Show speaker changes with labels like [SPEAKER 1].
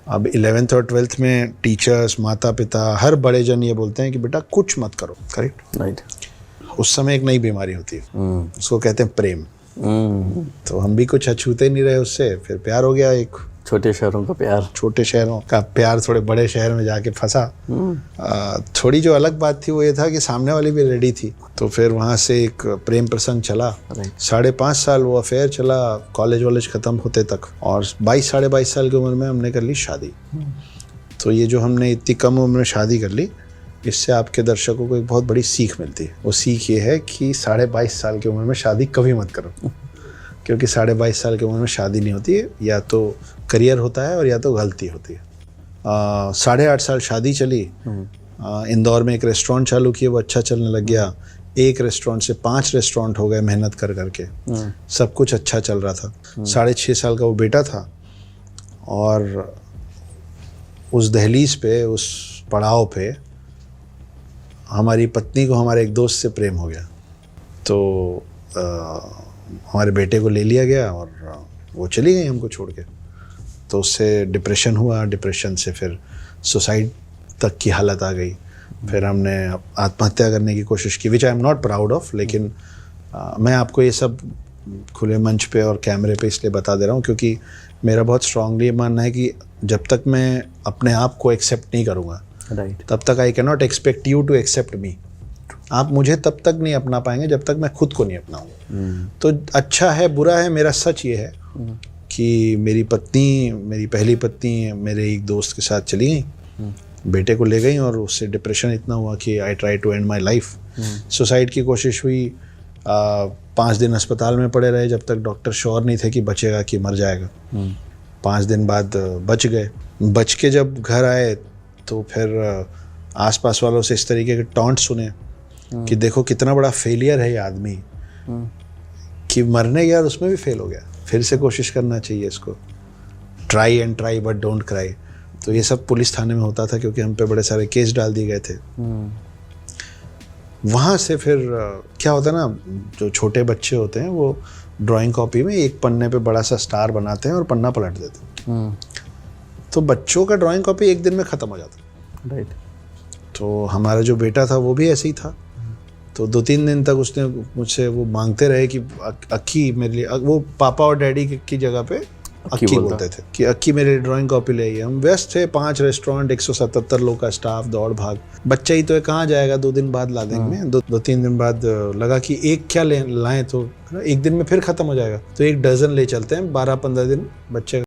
[SPEAKER 1] अब 11th और 12th में टीचर्स, माता पिता, हर बड़े जन ये बोलते हैं कि बेटा कुछ मत करो, करेक्ट?
[SPEAKER 2] राइट।
[SPEAKER 1] उस समय एक नई बीमारी होती है, उसको कहते हैं प्रेम। तो हम भी कुछ अछूते नहीं रहे उससे, फिर प्यार हो गया। एक
[SPEAKER 2] छोटे शहरों का प्यार,
[SPEAKER 1] छोटे शहरों का प्यार थोड़े बड़े शहर में जाके फंसा। थोड़ी जो अलग बात थी वो ये था कि सामने वाली भी रेडी थी, तो फिर वहाँ से एक प्रेम प्रसंग चला। 5.5 साल वो अफेयर चला, कॉलेज वॉलेज ख़त्म होते तक, और 22 22 साल की उम्र में हमने कर ली शादी। तो ये जो हमने इतनी कम उम्र में शादी कर ली, इससे आपके दर्शकों को एक बहुत बड़ी सीख मिलती है। वो सीख ये है कि 22.5 साल की उम्र में शादी कभी मत करो, क्योंकि 22.5 साल की उम्र में शादी नहीं होती है, या तो करियर होता है और या तो गलती होती है। 8.5 साल शादी चली। इंदौर में एक रेस्टोरेंट चालू किया, वो अच्छा चलने लग गया। एक रेस्टोरेंट से 5 रेस्टोरेंट हो गए मेहनत कर करके। सब कुछ अच्छा चल रहा था। 6.5 साल का वो बेटा था, और उस दहलीज पे, उस पड़ाव पे हमारी पत्नी को हमारे एक दोस्त से प्रेम हो गया। तो हमारे बेटे को ले लिया गया और वो चली गई हमको छोड़ के। तो उससे डिप्रेशन हुआ, डिप्रेशन से फिर सुसाइड तक की हालत आ गई। फिर हमने आत्महत्या करने की कोशिश की, which I am not proud of. लेकिन मैं आपको ये सब खुले मंच पे और कैमरे पे इसलिए बता दे रहा हूँ क्योंकि मेरा बहुत स्ट्रांगली मानना है कि जब तक मैं अपने आप को एक्सेप्ट नहीं करूँगा, तब तक I can not expect you to accept me. आप मुझे तब तक नहीं अपना पाएंगे जब तक मैं खुद को नहीं अपनाऊंगा। तो अच्छा है बुरा है, मेरा सच ये है कि मेरी पत्नी, मेरी पहली पत्नी मेरे एक दोस्त के साथ चली गई, बेटे को ले गई, और उससे डिप्रेशन इतना हुआ कि I try to end my life. Suicide की कोशिश हुई। 5 दिन अस्पताल में पड़े रहे जब तक डॉक्टर श्योर नहीं थे कि बचेगा कि मर जाएगा। 5 दिन बाद बच गए। बच के जब घर आए तो फिर आसपास वालों से इस तरीके के टॉन्ट सुने कि देखो कितना बड़ा फेलियर है ये आदमी, कि मरने गया और उसमें भी फेल हो गया, फिर से कोशिश करना चाहिए इसको। Try and try but don't cry. तो ये सब पुलिस थाने में होता था क्योंकि हम पे बड़े सारे केस डाल दिए गए थे। वहाँ से फिर क्या होता है ना, जो छोटे बच्चे होते हैं वो ड्राइंग कॉपी में एक पन्ने पे बड़ा सा स्टार बनाते हैं और पन्ना पलट देते हैं। तो बच्चों का ड्राइंग कॉपी एक दिन में ख़त्म हो जाता।
[SPEAKER 2] राइट। तो
[SPEAKER 1] हमारा जो बेटा था वो भी ऐसे ही था। तो 2-3 दिन तक उसने मुझसे वो मांगते रहे कि अक्की मेरे लिए, वो पापा और डैडी की जगह पे अक्की बोलते थे कि अक्की मेरे ड्राइंग कॉपी ले आइए। हम व्यस्त थे, 5 रेस्टोरेंट, 177 लोग का स्टाफ, दौड़ भाग। बच्चा ही तो है, कहाँ जाएगा, 2 दिन बाद ला देंगे। 2-3 दिन बाद लगा कि एक क्या लाएं, तो एक दिन में फिर ख़त्म हो जाएगा, तो 1 डज़न ले चलते हैं। 12-15 दिन बच्चे